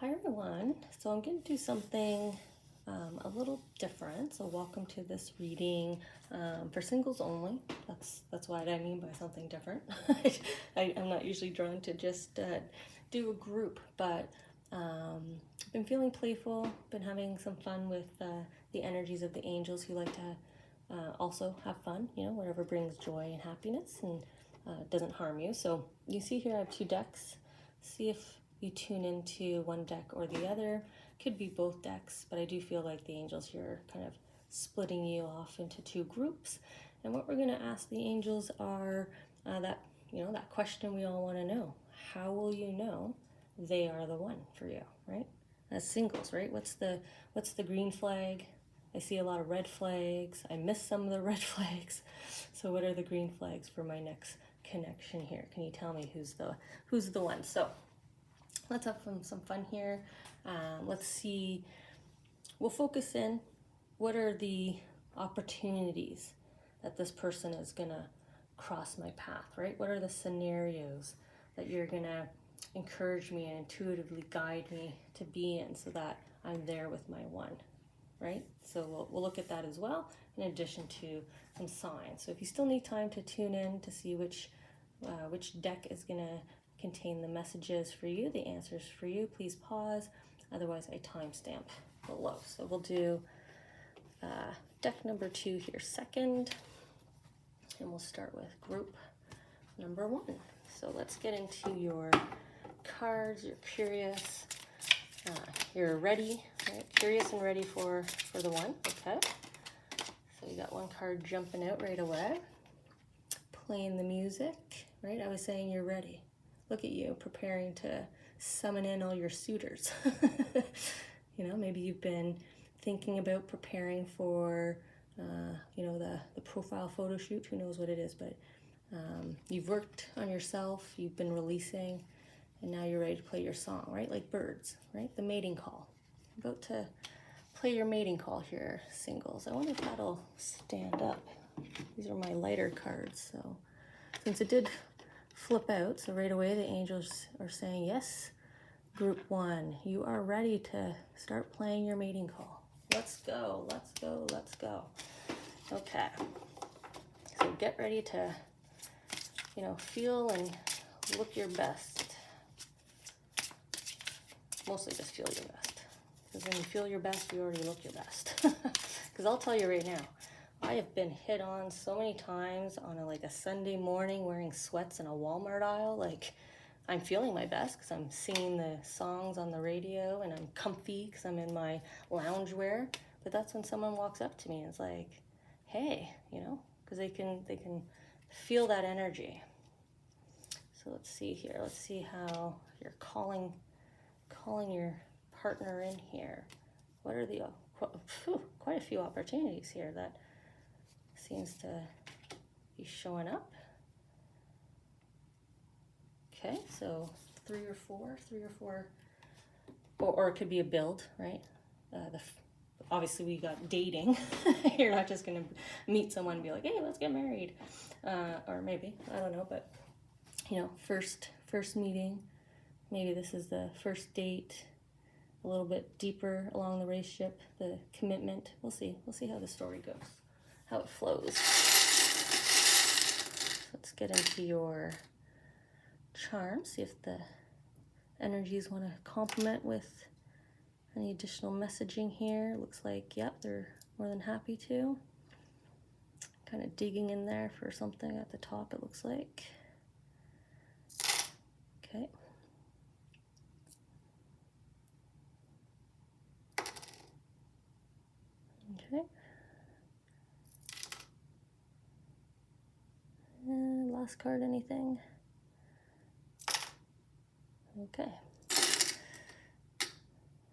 Hi everyone. So I'm going to do something a little different. So welcome to this reading for singles only. That's what I mean by something different. I'm not usually drawn to just do a group, but I've been feeling playful, been having some fun with the energies of the angels who like to also have fun, whatever brings joy and happiness and doesn't harm you. So you see here I have two decks. See if you tune into one deck or the other. Could be both decks, but I do feel like the angels here are kind of splitting you off into two groups. And what we're going to ask the angels are that question we all want to know. How will you know they are the one for you, right? As singles, right? What's the green flag? I see a lot of red flags. I miss some of the red flags. So what are the green flags for my next connection here? Can you tell me who's the one? So let's have some fun here. Let's see. We'll focus in. What are the opportunities that this person is gonna cross my path, right? What are the scenarios that you're gonna encourage me and intuitively guide me to be in so that I'm there with my one, right? So we'll look at that as well, in addition to some signs. So if you still need time to tune in to see which deck is gonna contain the messages for you, the answers for you, please pause. Otherwise, I timestamp below. So we'll do deck number 2 here second, and we'll start with group number 1. So let's get into your cards. You're curious, you're ready, right? Curious and ready for the one. Okay. So you got one card jumping out right away. Playing the music, right? I was saying you're ready. Look at you preparing to summon in all your suitors. Maybe you've been thinking about preparing for, the profile photo shoot. Who knows what it is, but you've worked on yourself. You've been releasing, and now you're ready to play your song, right? Like birds, right? The mating call. About to play your mating call here, singles. I wonder if that'll stand up. These are my lighter cards, so since it did flip out, so right away the angels are saying, yes, group 1, you are ready to start playing your mating call. Let's go, let's go, let's go. Okay, so get ready to, feel and look your best. Mostly just feel your best. Because when you feel your best, you already look your best. Because I'll tell you right now, I have been hit on so many times on a Sunday morning wearing sweats in a Walmart aisle. Like, I'm feeling my best because I'm singing the songs on the radio and I'm comfy because I'm in my loungewear. But that's when someone walks up to me and is like, hey, because they can feel that energy. So let's see here. Let's see how you're calling your partner in here. What are the quite a few opportunities here that seems to be showing up. Okay, so 3 or 4, or it could be a build, right? Obviously we got dating. You're not just gonna meet someone and be like, hey, let's get married, or maybe, I don't know, but first meeting. Maybe this is the first date, a little bit deeper along the relationship, the commitment. We'll see how the story goes, how it flows. Let's get into your charm, see if the energies want to complement with any additional messaging here. Looks like, yep, they're more than happy to. Kind of digging in there for something at the top, it looks like. Okay. Okay. And last card, anything? Okay.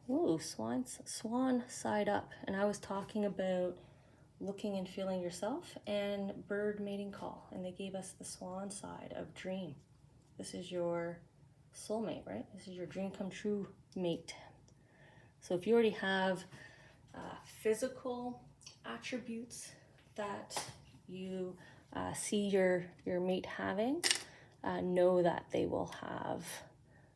Ooh, swan side up. And I was talking about looking and feeling yourself and bird mating call. And they gave us the swan side of dream. This is your soulmate, right? This is your dream come true mate. So if you already have physical attributes that you see your mate having, know that they will have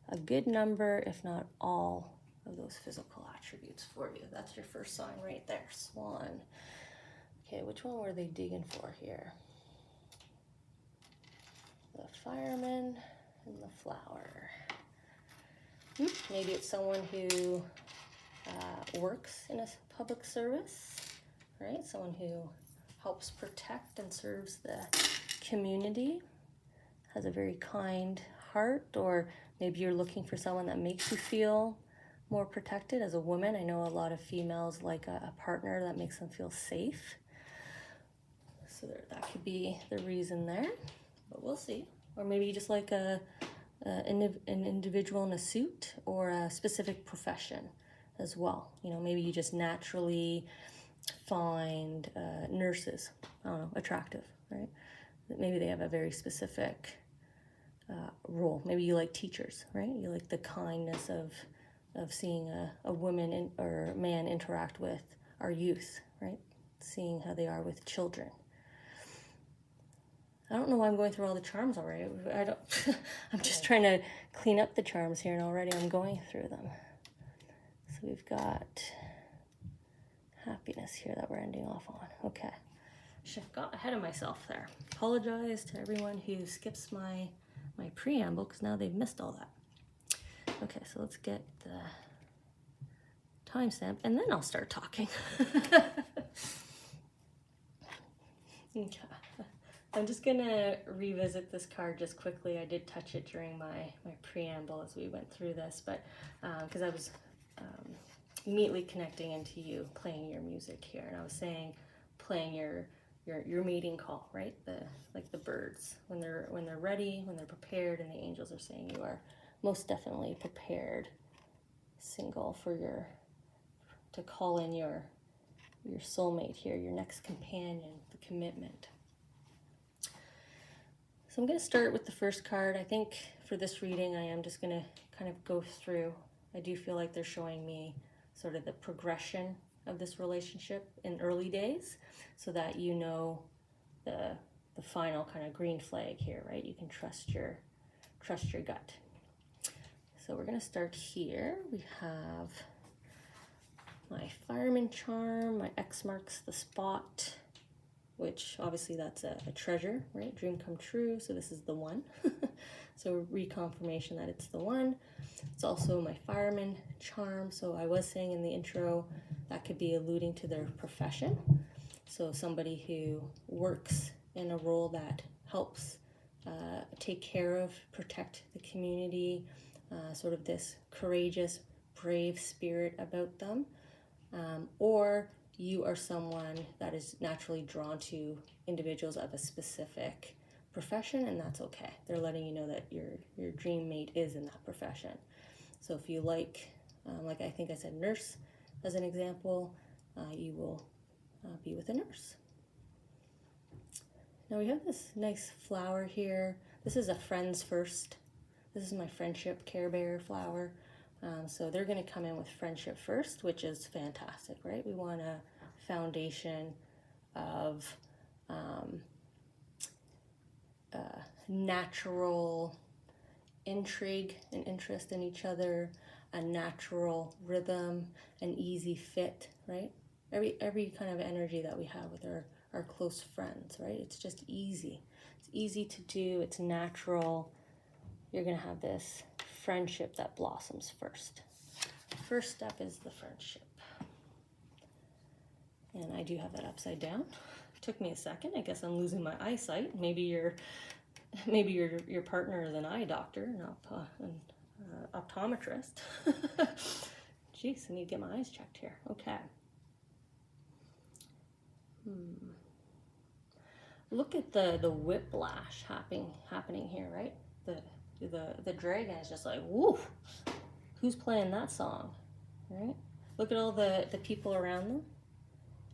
a good number, if not all, of those physical attributes for you. That's your first sign right there, Swan. Okay, which one were they digging for here? The fireman and the flower. Maybe it's someone who works in a public service, right? Someone who helps protect and serves the community, has a very kind heart, or maybe you're looking for someone that makes you feel more protected. As a woman, I know a lot of females like a partner that makes them feel safe. So that could be the reason there, but we'll see. Or maybe you just like an individual in a suit, or a specific profession as well. You know, maybe you just naturally find nurses, I don't know, attractive, right? Maybe they have a very specific role. Maybe you like teachers, right? You like the kindness of seeing a woman or man interact with our youth, right? Seeing how they are with children. I don't know why I'm going through all the charms already. I'm just trying to clean up the charms here, and already I'm going through them. So we've got happiness here that we're ending off on. Okay. Should have got ahead of myself there. Apologize to everyone who skips my preamble, because now they've missed all that. Okay, so let's get the timestamp, and then I'll start talking. Okay. I'm just gonna revisit this card just quickly. I did touch it during my preamble as we went through this, but because I was immediately connecting into you playing your music here, and I was saying playing your mating call, right? Like the birds when they're ready, when they're prepared, and the angels are saying you are most definitely prepared, single, to call in your soulmate here, your next companion, the commitment. So I'm going to start with the first card. I think for this reading, I am just going to kind of go through. I do feel like they're showing me sort of the progression of this relationship in early days, so that you know the final kind of green flag here, right? You can trust your gut. So we're going to start here. We have my fireman charm, my X marks the spot, which obviously that's a treasure, right? Dream come true. So this is the one. So reconfirmation that it's the one. It's also my fireman charm. So I was saying in the intro that could be alluding to their profession. So somebody who works in a role that helps take care of, protect the community, sort of this courageous, brave spirit about them. Or you are someone that is naturally drawn to individuals of a specific profession, and that's okay. They're letting you know that your dream mate is in that profession. So if you like I think I said nurse as an example, you will be with a nurse. Now we have this nice flower here. This is a friends first. This is my friendship Care Bear flower. So they're going to come in with friendship first, which is fantastic, right? We want a foundation of natural intrigue and interest in each other, a natural rhythm, an easy fit, right? Every kind of energy that we have with our close friends, right? It's just easy. It's easy to do. It's natural. You're going to have this friendship that blossoms first. First step is the friendship. And I do have that upside down. Took me a second. I guess I'm losing my eyesight. Maybe your partner is an eye doctor, an optometrist. Jeez, I need to get my eyes checked here. Okay. Look at the whiplash happening here, right? The dragon is just like, woo, who's playing that song, right? Look at all the people around them.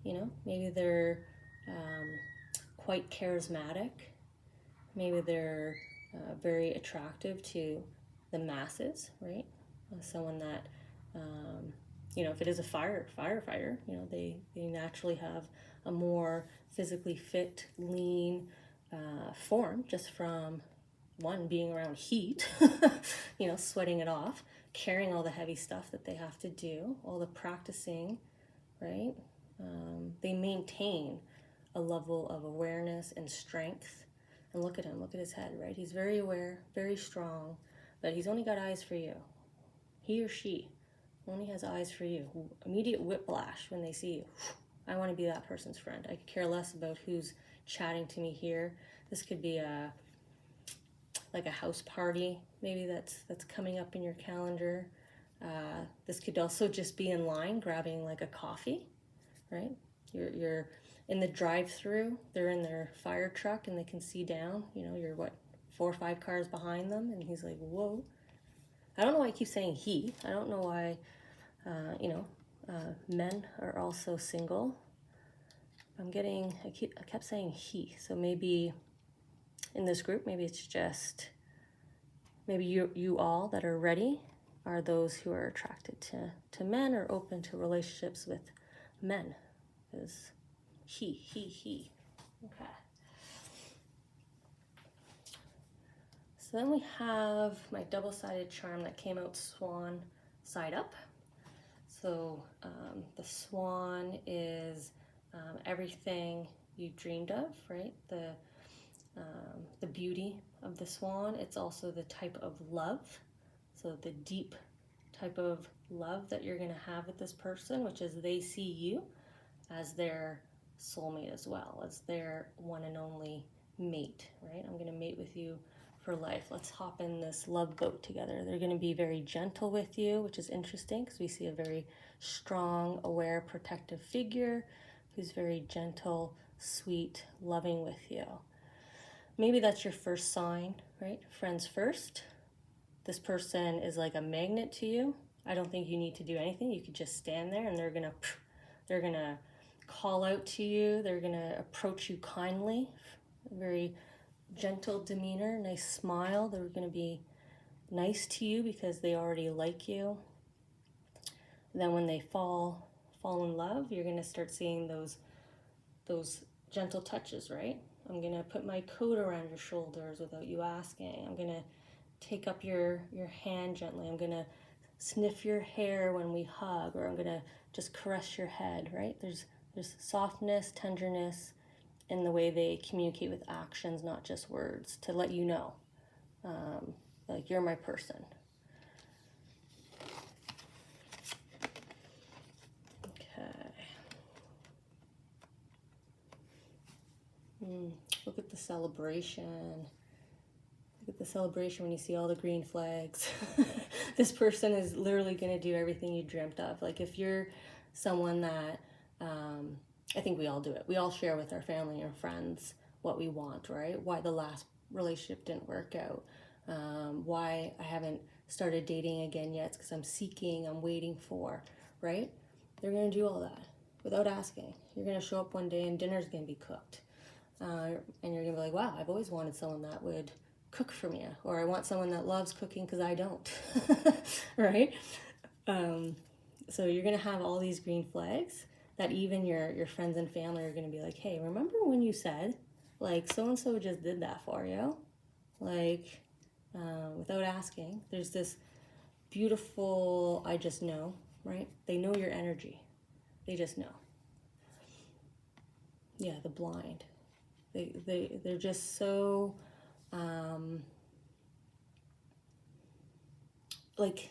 You know, maybe they're quite charismatic. Maybe they're very attractive to the masses, right? Someone that, if it is a firefighter, they naturally have a more physically fit, lean form just from one, being around heat, sweating it off, carrying all the heavy stuff that they have to do, all the practicing, right? They maintain a level of awareness and strength. And look at him, look at his head, right? He's very aware, very strong, but he's only got eyes for you. He or she only has eyes for you. Immediate whiplash when they see you. I want to be that person's friend. I could care less about who's chatting to me here. This could be like a house party, maybe that's coming up in your calendar. This could also just be in line grabbing like a coffee, right? You're in the drive-through. They're in their fire truck and they can see down. You're 4 or 5 cars behind them, and he's like, whoa. I don't know why I keep saying he. I don't know why. Men are also single. I kept saying he, so maybe in this group, maybe it's just, maybe you all that are ready are those who are attracted to men or open to relationships with men, is he. Okay. So then we have my double-sided charm that came out swan side up. So the swan is everything you dreamed of, right? The beauty of the swan. It's also the type of love. So the deep type of love that you're going to have with this person, which is they see you as their soulmate as well, as their one and only mate, right? I'm going to mate with you for life. Let's hop in this love boat together. They're going to be very gentle with you, which is interesting because we see a very strong, aware, protective figure who's very gentle, sweet, loving with you. Maybe that's your first sign, right? Friends first. This person is like a magnet to you. I don't think you need to do anything. You could just stand there and they're gonna call out to you. They're gonna approach you kindly, very gentle demeanor, nice smile. They're gonna be nice to you because they already like you. And then when they fall in love, you're gonna start seeing those gentle touches, right? I'm gonna put my coat around your shoulders without you asking. I'm gonna take up your hand gently. I'm gonna sniff your hair when we hug, or I'm gonna just caress your head, right? There's softness, tenderness in the way they communicate with actions, not just words, to let you know, like, you're my person. Okay. Look at the celebration. Look at the celebration when you see all the green flags. This person is literally going to do everything you dreamt of. Like, if you're someone that, I think we all do it. We all share with our family and friends what we want, right? Why the last relationship didn't work out. Why I haven't started dating again yet. It's because I'm seeking, I'm waiting for, right? They're going to do all that without asking. You're going to show up one day and dinner's going to be cooked. And you're going to be like, wow, I've always wanted someone that would cook for me. Or I want someone that loves cooking because I don't, right? So you're going to have all these green flags that even your friends and family are going to be like, hey, remember when you said, like, so-and-so just did that for you? Like, without asking. There's this beautiful, I just know, right? They know your energy. They just know. Yeah, the blind. They're just so, like,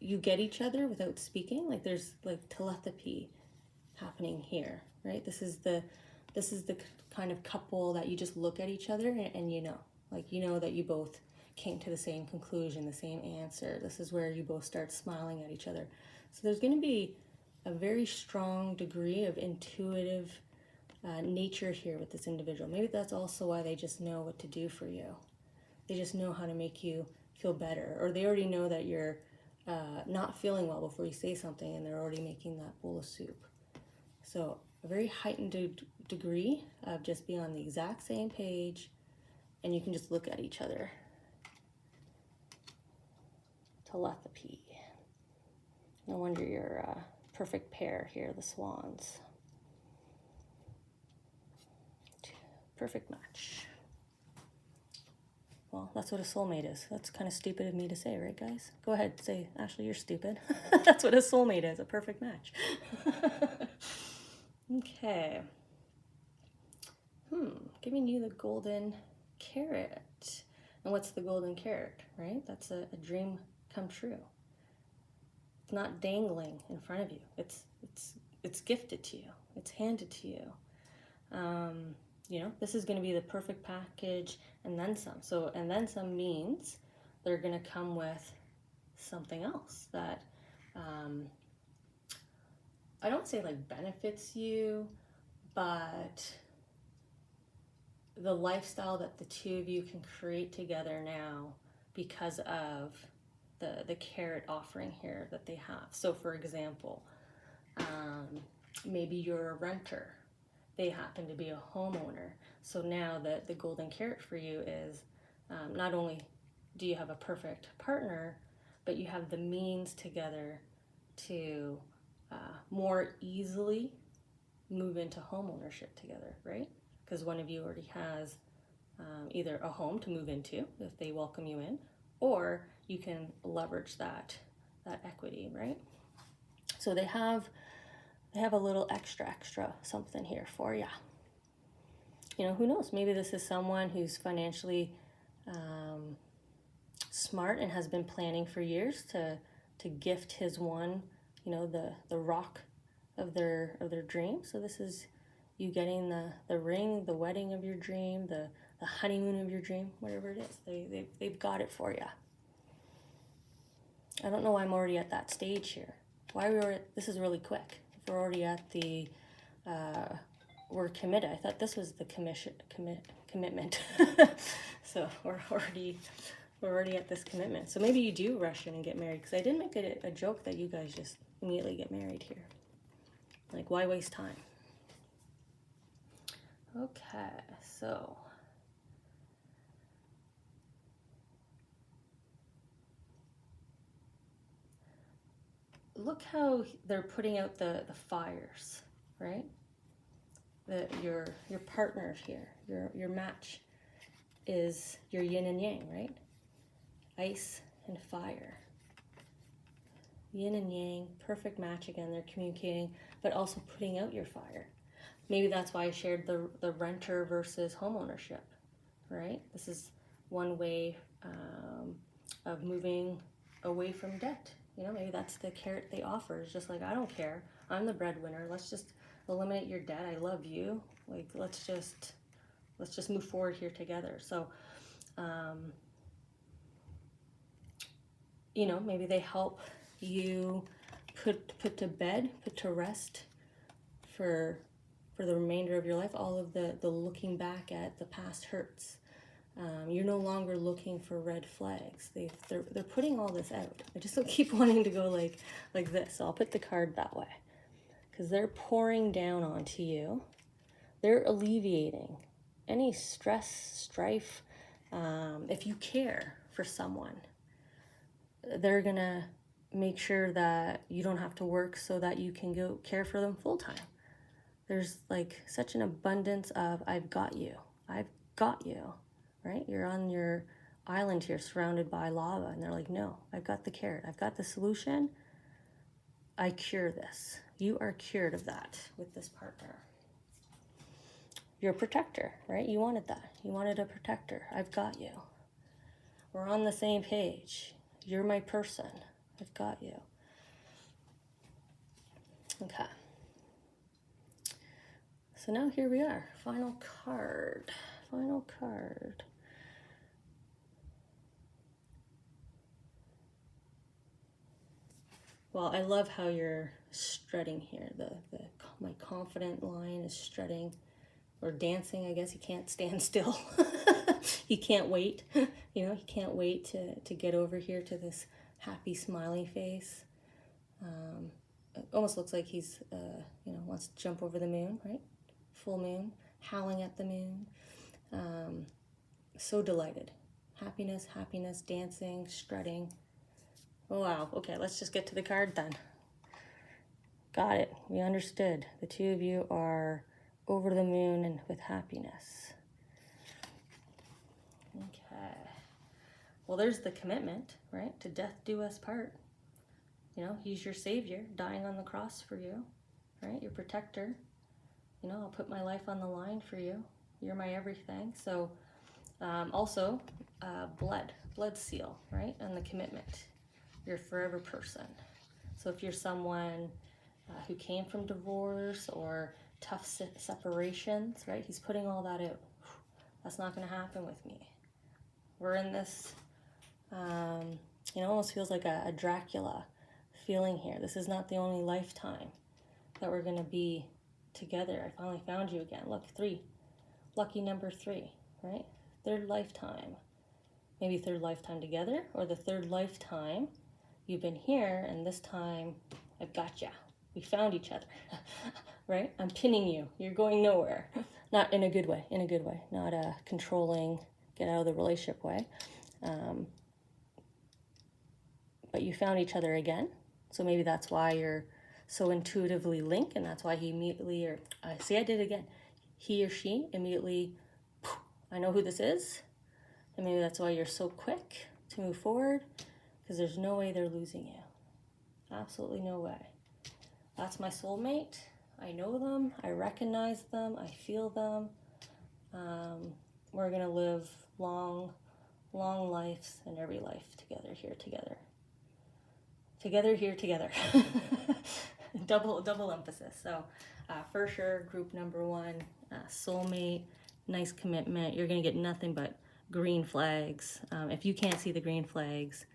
you get each other without speaking. Like, there's like telepathy happening here, right? This is the kind of couple that you just look at each other and you know, like, you know that you both came to the same conclusion, the same answer. This is where you both start smiling at each other. So there's going to be a very strong degree of intuitive nature here with this individual. Maybe that's also why they just know what to do for you. They just know how to make you feel better, or they already know that you're not feeling well before you say something, and they're already making that bowl of soup. So a very heightened degree of just being on the exact same page, and you can just look at each other. Telepathy. No wonder you're a perfect pair here, the swans. Perfect match. Well, that's what a soulmate is. That's kind of stupid of me to say, right, guys? Go ahead, say, Ashley, you're stupid. That's what a soulmate is, a perfect match. Okay. Giving you the golden carrot. And what's the golden carrot, right? That's a dream come true. It's not dangling in front of you. It's gifted to you. It's handed to you. You know, this is going to be the perfect package and then some. So, and then some means they're going to come with something else that, I don't say like benefits you, but the lifestyle that the two of you can create together now because of the carrot offering here that they have. So for example, maybe you're a renter. They happen to be a homeowner. So now the golden carrot for you is not only do you have a perfect partner, but you have the means together to more easily move into home ownership together, right? Because one of you already has either a home to move into if they welcome you in, or you can leverage that equity, right? So they have a little extra something here for you. You know, who knows? Maybe this is someone who's financially smart and has been planning for years to gift his one, you know, the rock of their dream. So this is you getting the ring, the wedding of your dream, the honeymoon of your dream, whatever it is. They've got it for you. I don't know why I'm already at that stage here. This is really quick. If we're already at the we're committed. I thought this was the commitment. So we're already at this commitment. So maybe you do rush in and get married, because I didn't make it a joke that you guys just immediately get married here. Like, why waste time? Okay, so look how they're putting out the fires, right? Your partner here, your match is your yin and yang, right? Ice and fire. Yin and yang, perfect match again. They're communicating, but also putting out your fire. Maybe that's why I shared the renter versus home ownership, right? This is one way of moving away from debt. You know, maybe that's the carrot they offer. It's just like, I don't care. I'm the breadwinner. Let's just eliminate your debt. I love you. Like, let's just move forward here together. So, you know, maybe they help you put to bed, put to rest for the remainder of your life, all of the looking back at the past hurts. You're no longer looking for red flags. They're putting all this out. I just don't keep wanting to go like this. So I'll put the card that way, because they're pouring down onto you. They're alleviating any stress, strife. If you care for someone, they're gonna make sure that you don't have to work so that you can go care for them full time. There's like such an abundance of, I've got you, right? You're on your island here surrounded by lava, and they're like, no, I've got the carrot, I've got the solution. I cure this. You are cured of that with this partner. You're a protector, right? You wanted that. You wanted a protector. I've got you. We're on the same page. You're my person. I've got you. Okay. So now here we are. Final card. Final card. Well, I love how you're strutting here. My confident line is strutting, or dancing. I guess he can't stand still. He can't wait. You know, he can't wait to get over here to this happy, smiling face. It almost looks like he's, you know, wants to jump over the moon, right? Full moon, howling at the moon. So delighted. Happiness, dancing, strutting. Oh, wow. Okay, let's just get to the card then. Got it. We understood. The two of you are over the moon and with happiness. Okay. Well, there's the commitment, right? To death do us part. You know, he's your savior, dying on the cross for you, right? Your protector. You know, I'll put my life on the line for you. You're my everything. So also blood seal, right? And the commitment. You're a forever person. So if you're someone who came from divorce or tough separations, right? He's putting all that out. That's not going to happen with me. We're in this, you know, almost feels like a Dracula feeling here. This is not the only lifetime that we're going to be together. I finally found you again. Look, 3. Lucky number 3, right? 3rd lifetime. Maybe 3rd lifetime together, or the 3rd lifetime you've been here, and this time I've got you. We found each other, right? I'm pinning you. You're going nowhere. Not in a good way, not a controlling, get out of the relationship way. But you found each other again. So maybe that's why you're so intuitively linked, and that's why he immediately, or see, I did it again. He or she immediately, I know who this is. And maybe that's why you're so quick to move forward, because there's no way they're losing you. Absolutely no way. That's my soulmate. I know them. I recognize them. I feel them. We're going to live long, long lives in every life together, here together. Together, here together. double emphasis. So for sure, group number 1, soulmate, nice commitment. You're going to get nothing but green flags. If you can't see the green flags,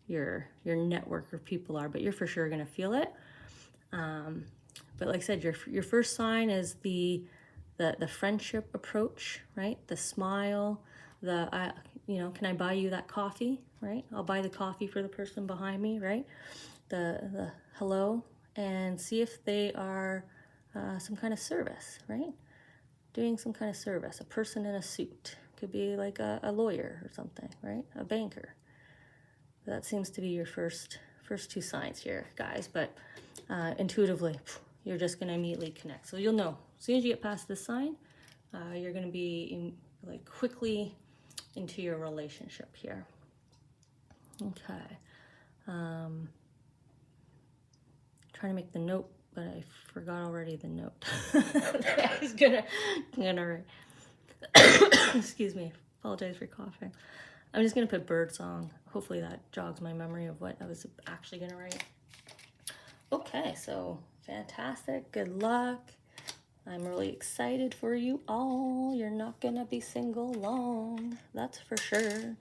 your network of people are, but you're for sure going to feel it. But like I said, your first sign is the friendship approach, right? The smile, you know, can I buy you that coffee, right? I'll buy the coffee for the person behind me, right? The hello, and see if they are some kind of service, right? Doing some kind of service. A person in a suit. Could be like a lawyer or something, right? A banker. That seems to be your first 2 signs here, guys. But intuitively, you're just going to immediately connect. So you'll know. As soon as you get past this sign, you're going to be like quickly into your relationship here. Okay. Trying to make the note, but I forgot already the note. I was gonna write. Excuse me, apologize for coughing. I'm just gonna put bird song. Hopefully that jogs my memory of what I was actually gonna write. Okay, so fantastic, good luck. I'm really excited for you all. You're not gonna be single long, that's for sure.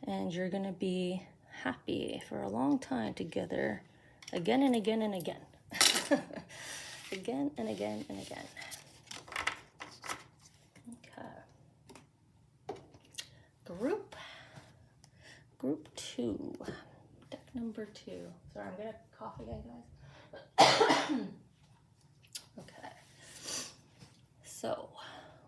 And you're gonna be happy for a long time together, again and again and again. Again and again and again. Group 2, deck number 2. Sorry, I'm gonna cough again, guys. Okay, so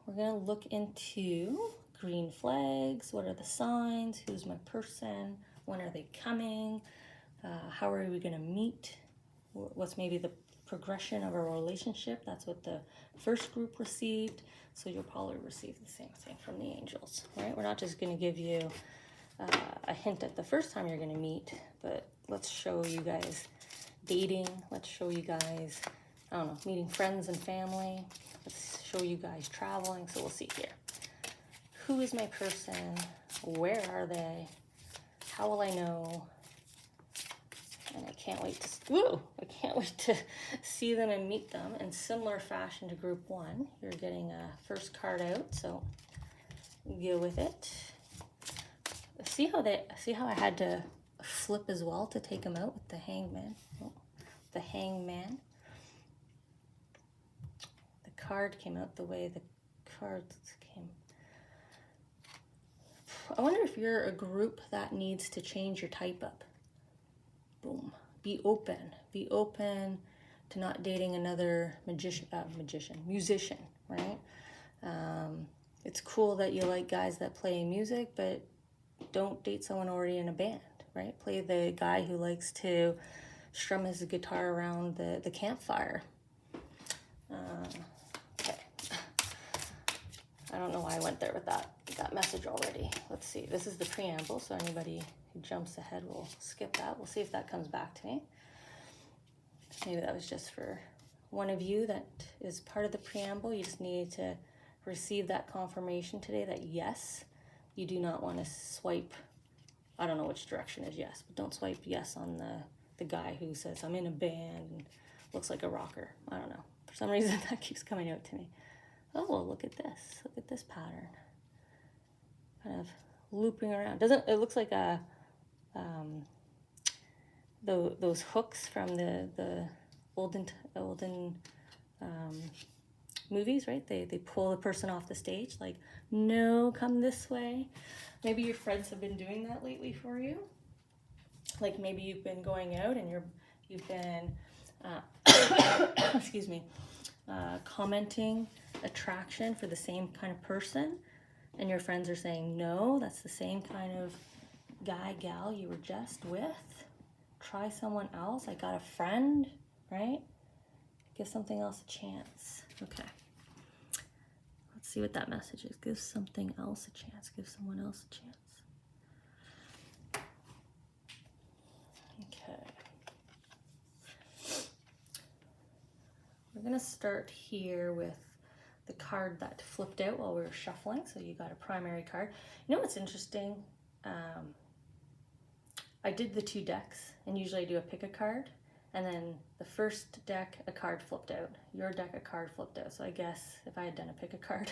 we're gonna look into green flags. What are the signs? Who's my person? When are they coming? How are we gonna meet? What's maybe the progression of a relationship? That's what the first group received. So you'll probably receive the same thing from the angels, right? We're not just gonna give you a hint at the first time you're going to meet, but let's show you guys dating. Let's show you guys, I don't know, meeting friends and family. Let's show you guys traveling. So we'll see here. Who is my person? Where are they? How will I know? And I can't wait to see them and meet them. In similar fashion to group 1, you're getting a first card out, so go with it. See how I had to flip as well to take them out with the hangman. Oh, the hangman. The card came out the way the cards came. I wonder if you're a group that needs to change your type up. Boom. Be open. Be open to not dating another musician, right? It's cool that you like guys that play music, but don't date someone already in a band, right? Play the guy who likes to strum his guitar around the campfire. Okay. I don't know why I went there with that message already. Let's see. This is the preamble, so anybody who jumps ahead will skip that. We'll see if that comes back to me. Maybe that was just for one of you that is part of the preamble. You just needed to receive that confirmation today that yes, you do not want to swipe, I don't know which direction is yes, but don't swipe yes on the guy who says, I'm in a band and looks like a rocker. I don't know. For some reason that keeps coming out to me. Oh, well, look at this. Look at this pattern. Kind of looping around. It looks like those hooks from the olden movies, right? They pull the person off the stage, like, no, come this way. Maybe your friends have been doing that lately for you. Like maybe you've been going out and you've been excuse me, commenting attraction for the same kind of person, and your friends are saying, no, that's the same kind of guy, gal you were just with. Try someone else. I got a friend, right? Give something else a chance. Okay. Let's see what that message is. Give something else a chance. Give someone else a chance. Okay. We're going to start here with the card that flipped out while we were shuffling. So you got a primary card. You know what's interesting? I did the 2 decks, and usually I do a pick a card, and then the first deck, a card flipped out. Your deck, a card flipped out. So I guess if I had done a pick a card,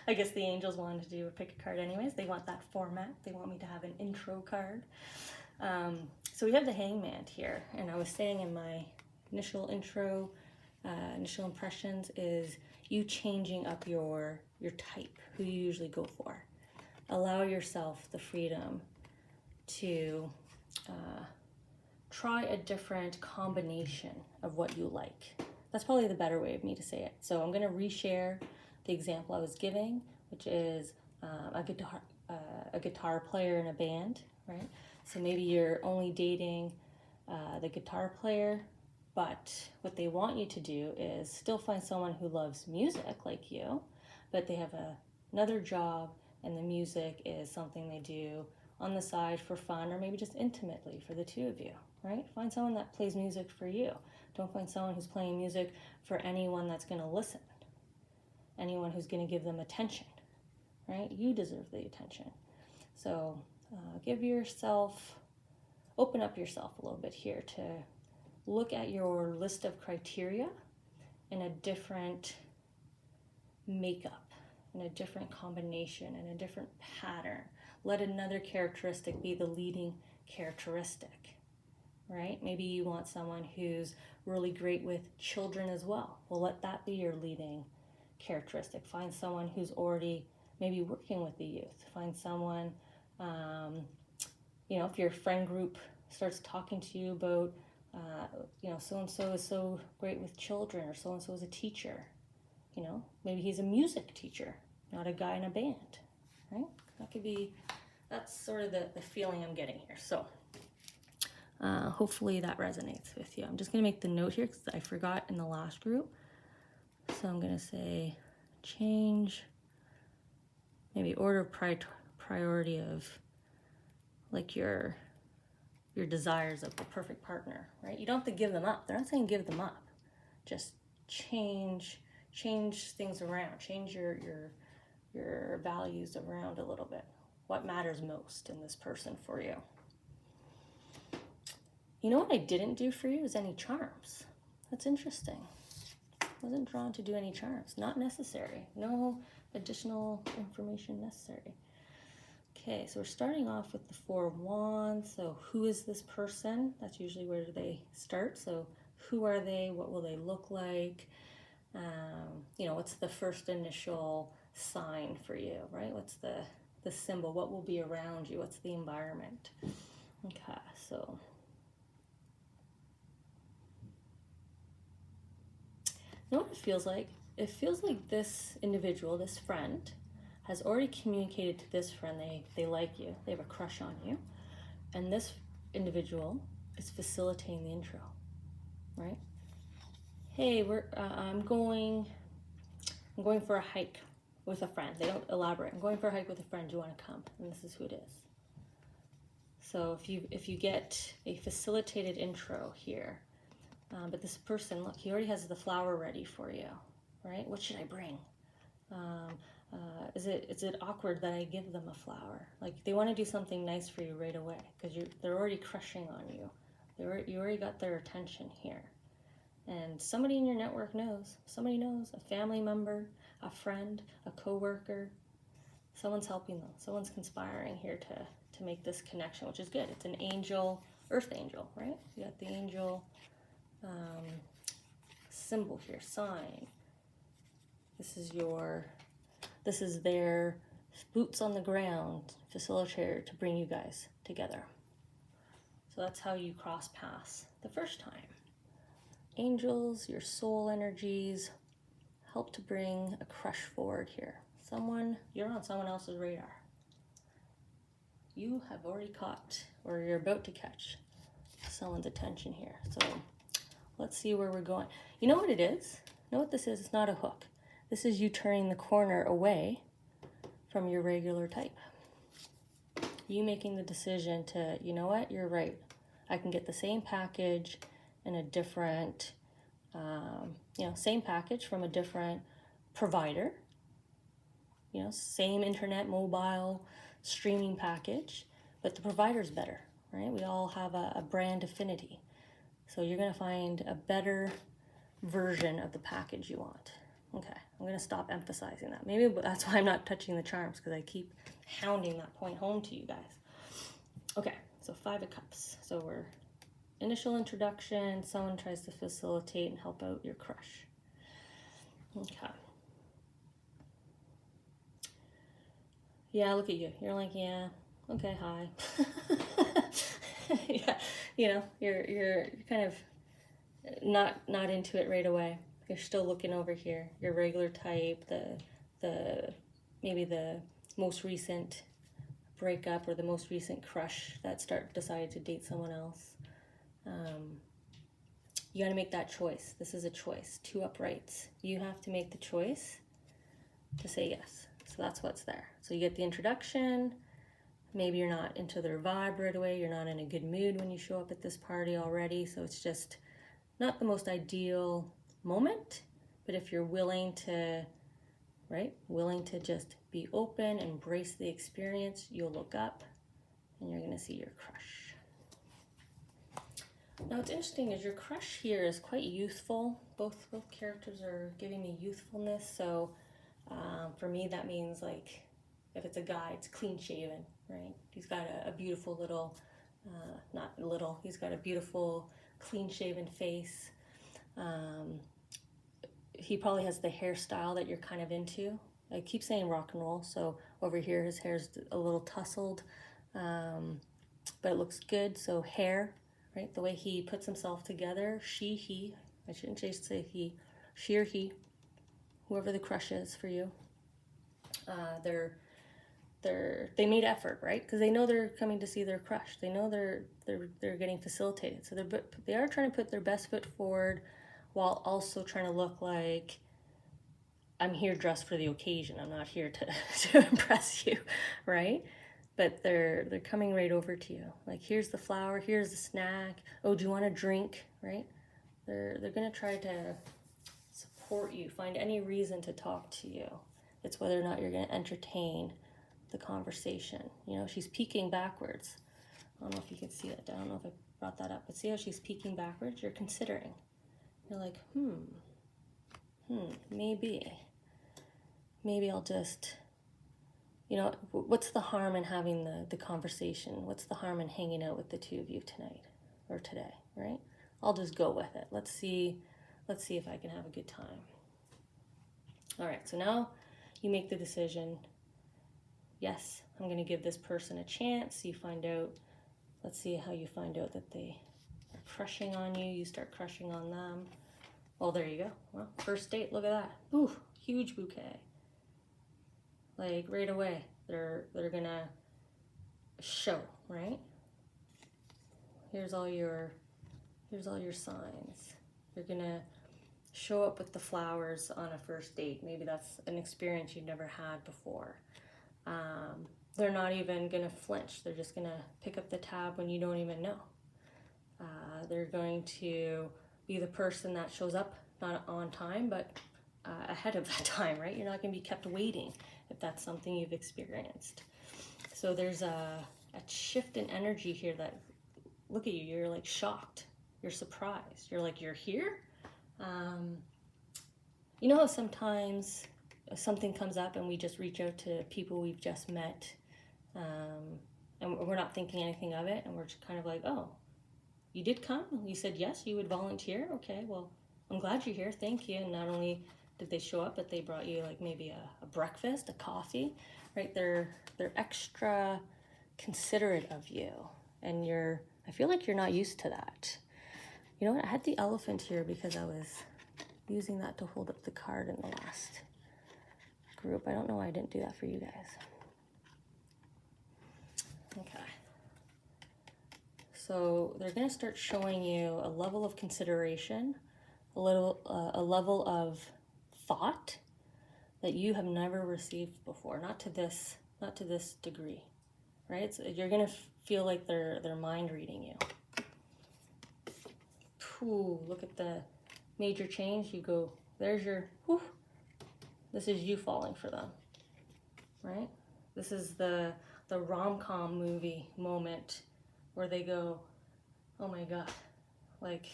I guess the angels wanted to do a pick a card anyways. They want that format. They want me to have an intro card. So we have the Hangman here, and I was saying in my initial intro, initial impressions is you changing up your type, who you usually go for. Allow yourself the freedom to try a different combination of what you like. That's probably the better way of me to say it. So I'm going to reshare the example I was giving, which is a guitar player in a band, right? So maybe you're only dating the guitar player, but what they want you to do is still find someone who loves music like you, but they have another job, and the music is something they do on the side for fun, or maybe just intimately for the 2 of you, right? Find someone that plays music for you. Don't find someone who's playing music for anyone that's going to listen, anyone who's going to give them attention, right? You deserve the attention. So open up yourself a little bit here to look at your list of criteria in a different makeup, in a different combination, in a different pattern. Let another characteristic be the leading characteristic, right? Maybe you want someone who's really great with children as well. Well, let that be your leading characteristic. Find someone who's already maybe working with the youth. Find someone, if your friend group starts talking to you about, so-and-so is so great with children, or so-and-so is a teacher. Maybe he's a music teacher, not a guy in a band, right? That's sort of the feeling I'm getting here. So hopefully that resonates with you. I'm just going to make the note here because I forgot in the last group. So I'm going to say change, maybe order of priority of like your desires of the perfect partner, right? You don't have to give them up. They're not saying give them up. Just change things around. Change your values around a little bit. What matters most in this person for you? You know what I didn't do for you is any charms. That's interesting. I wasn't drawn to do any charms. Not necessary. No additional information necessary. Okay, so we're starting off with the 4 of Wands. So who is this person? That's usually where they start. So who are they? What will they look like? What's the first initial sign for you, right? What's the symbol? What will be around you? What's the environment? Okay, so you know what it feels like? It feels like this individual, this friend, has already communicated to this friend they like you, they have a crush on you, and this individual is facilitating the intro, right? Hey, I'm going for a hike with a friend. They don't elaborate. I'm going for a hike with a friend. Do you want to come? And this is who it is. So if you get a facilitated intro here, but this person, look, he already has the flower ready for you, right? What should I bring? Is it awkward that I give them a flower? Like, they want to do something nice for you right away because they're already crushing on you. You already got their attention here. And somebody in your network knows. Somebody knows. A family member, a friend, a coworker. Someone's helping them. Someone's conspiring here to make this connection, which is good. It's an angel, earth angel, right? You got the angel symbol here, sign. This is their boots on the ground facilitator to bring you guys together. So that's how you cross paths the first time. Angels, your soul energies, help to bring a crush forward here. You're on someone else's radar. You have already caught, or you're about to catch, someone's attention here. So let's see where we're going. You know what it is? You know what this is? It's not a hook. This is you turning the corner away from your regular type. You making the decision to, you know what, you're right. I can get the same package in a different, same package from a different provider. Same internet, mobile, streaming package, but the provider's better, right? We all have a brand affinity. So you're gonna find a better version of the package you want. Okay, I'm gonna stop emphasizing that. Maybe that's why I'm not touching the charms, because I keep hounding that point home to you guys. Okay, so 5 of Cups. So we're initial introduction, someone tries to facilitate and help out your crush. Okay. Yeah, look at you. You're like, yeah, okay, hi. Yeah, you're kind of not into it right away. You're still looking over here. Your regular type, maybe the most recent breakup or the most recent crush that decided to date someone else. You got to make that choice. This is a choice. 2 uprights. You have to make the choice to say yes. So that's what's there. So you get the introduction. Maybe you're not into their vibe right away. You're not in a good mood when you show up at this party already. So it's just not the most ideal moment. But if you're willing to just be open, embrace the experience, you'll look up and you're going to see your crush. Now what's interesting is your crush here is quite youthful. Both characters are giving me youthfulness. So for me, that means, like, if it's a guy, it's clean shaven, right? He's got a beautiful little, he's got a beautiful clean shaven face. He probably has the hairstyle that you're kind of into. I keep saying rock and roll, so over here his hair's a little tousled, but it looks good. So hair, right? The way he puts himself together, he, I shouldn't just say he, she or he, whoever the crush is for you, they made effort, right? Because they know they're coming to see their crush. They know they're getting facilitated. So they are trying to put their best foot forward, while also trying to look like, I'm here dressed for the occasion. I'm not here to impress you, right? But they're coming right over to you. Like, here's the flower, here's the snack. Oh, do you want a drink, right? They're gonna try to support you, find any reason to talk to you. It's whether or not you're gonna entertain the conversation. She's peeking backwards. I don't know if you can see that. I don't know if I brought that up, but see how she's peeking backwards? You're considering. You're like, maybe I'll just, what's the harm in having the conversation? What's the harm in hanging out with the 2 of you tonight or today, right? I'll just go with it. Let's see if I can have a good time. All right, so now you make the decision. Yes, I'm going to give this person a chance. You find out, let's see how you find out that they are crushing on you. You start crushing on them. Well, there you go. Well, first date, look at that. Ooh, huge bouquet. Like, right away, they're gonna show, right? Here's all your signs. You're gonna show up with the flowers on a first date. Maybe that's an experience you've never had before. They're not even gonna flinch. They're just gonna pick up the tab when you don't even know. They're going to be the person that shows up not on time, but ahead of that time, right? You're not gonna be kept waiting if that's something you've experienced. So there's a shift in energy here that, look at you, you're like shocked, you're surprised, you're like, you're here? You know how sometimes something comes up and we just reach out to people we've just met, and we're not thinking anything of it, and we're just kind of like, oh, you did come? You said yes, you would volunteer? Okay, well, I'm glad you're here, thank you. And not only did they show up, but they brought you like maybe a breakfast, a coffee, right? They're extra considerate of you, and I feel like you're not used to that. You know what, I had the elephant here because I was using that to hold up the card in the last group. I don't know why I didn't do that for you guys. Okay. So they're going to start showing you a level of consideration, a level of thought that you have never received before, not to this degree, right? So you're going to feel like they're mind reading you. Ooh, look at the major change. You go, there's your, whew, this is you falling for them, right? This is the rom-com movie moment where they go, oh my God, like,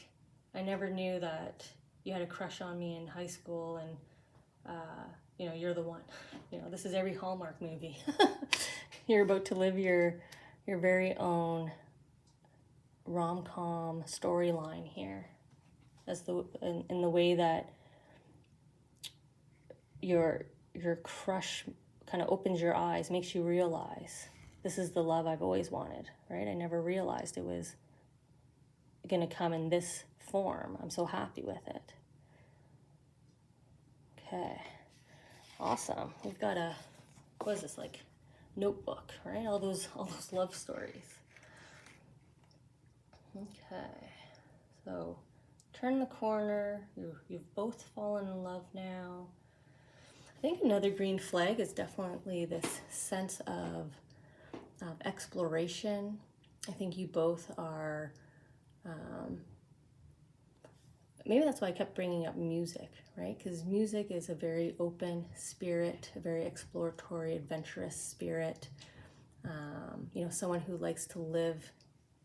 I never knew that you had a crush on me in high school, and you know, you're the one. You know, this is every Hallmark movie. You're about to live your very own rom-com storyline here, as in the way that your crush kind of opens your eyes, makes you realize this is the love I've always wanted, right? I never realized it was gonna come in this form. I'm so happy with it. Okay, awesome. We've got what is this, like notebook, right? All those love stories. Okay, so turn the corner. You've both fallen in love now. I think another green flag is definitely this sense of exploration. I think you both are, maybe that's why I kept bringing up music, right? Because music is a very open spirit, a very exploratory, adventurous spirit. You know, someone who likes to live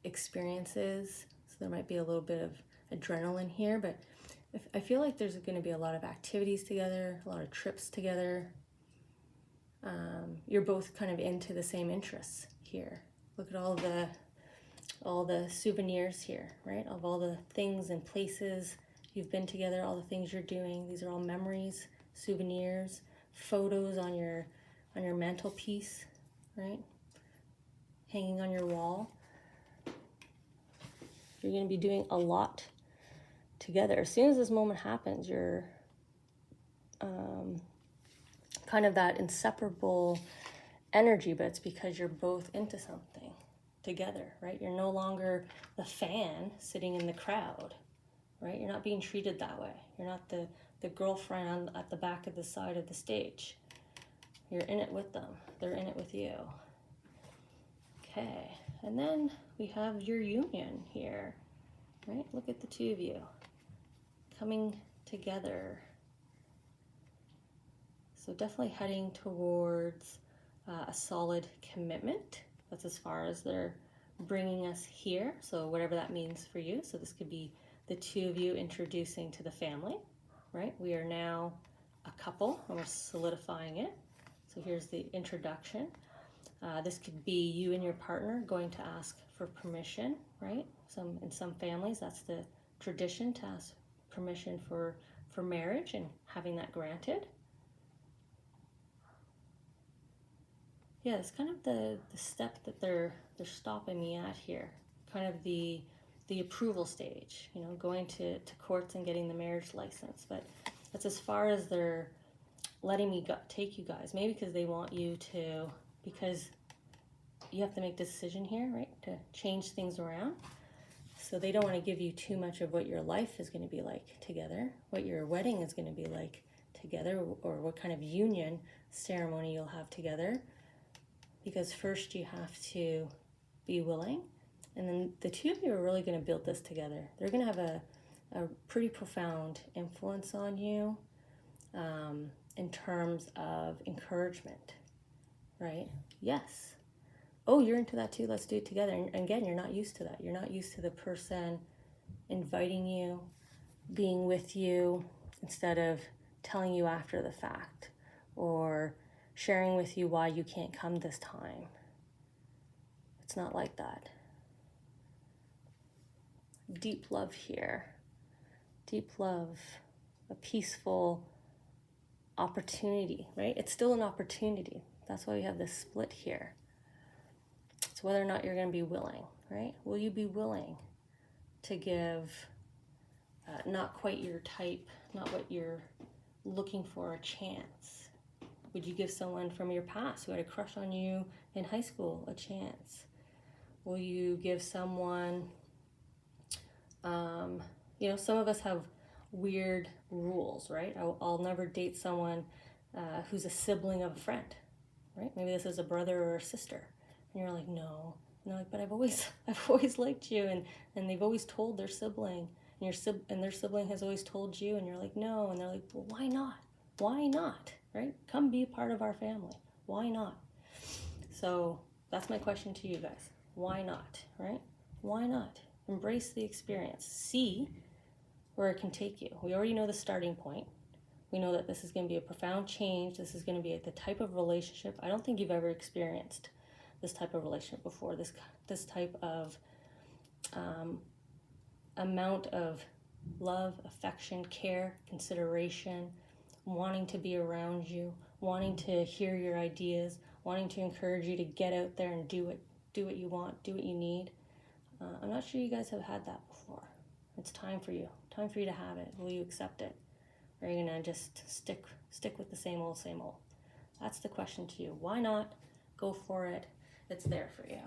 experiences. So there might be a little bit of adrenaline here, but I feel like there's going to be a lot of activities together, a lot of trips together. You're both kind of into the same interests here. Look at all the souvenirs here, right? Of all the things and places you've been together, all the things you're doing. These are all memories, souvenirs, photos on your mantelpiece, right? Hanging on your wall. You're going to be doing a lot together. As soon as this moment happens, you're kind of that inseparable energy, but it's because you're both into something together, right? You're no longer the fan sitting in the crowd, right? You're not being treated that way. You're not the girlfriend at the back of the side of the stage. You're in it with them. They're in it with you. Okay, and then we have your union here, right? Look at the two of you coming together. So definitely heading towards a solid commitment. That's as far as they're bringing us here. So whatever that means for you. So this could be the two of you introducing to the family, right? We are now a couple and we're solidifying it. So here's the introduction. This could be you and your partner going to ask for permission, right? In some families, that's the tradition, to ask permission for marriage and having that granted. Yeah, it's kind of the step that they're stopping me at here, kind of the approval stage, you know, going to courts and getting the marriage license. But that's as far as they're letting me take you guys, maybe because they want you to, because you have to make a decision here, right, to change things around. So they don't want to give you too much of what your life is going to be like together, what your wedding is going to be like together, or what kind of union ceremony you'll have together. Because first you have to be willing, and then the two of you are really going to build this together. They're going to have a pretty profound influence on you in terms of encouragement, right? Yes. Oh, you're into that too, let's do it together. And again, you're not used to that. You're not used to the person inviting you, being with you, instead of telling you after the fact, or sharing with you why you can't come this time. It's not like that. Deep love here. Deep love, a peaceful opportunity, right? It's still an opportunity. That's why we have this split here. It's whether or not you're going to be willing, right? Will you be willing to give not quite your type, not what you're looking for, a chance? Would you give someone from your past who had a crush on you in high school a chance? Will you give someone, some of us have weird rules, right? I'll never date someone who's a sibling of a friend, right? Maybe this is a brother or a sister. And you're like, no. And they're like, but I've always liked you. And they've always told their sibling. And their sibling has always told you. And you're like, no. And they're like, well, why not? Why not? Right? Come be a part of our family. Why not? So that's my question to you guys. Why not? Right? Why not? Embrace the experience. See where it can take you. We already know the starting point. We know that this is going to be a profound change. This is going to be the type of relationship. I don't think you've ever experienced this type of relationship before. This type of amount of love, affection, care, consideration, wanting to be around you, wanting to hear your ideas, wanting to encourage you to get out there and do what you want, do what you need. I'm not sure you guys have had that before. It's time for you to have it. Will you accept it? Or are you gonna just stick with the same old? That's the question to you. Why not? Go for it. It's there for you.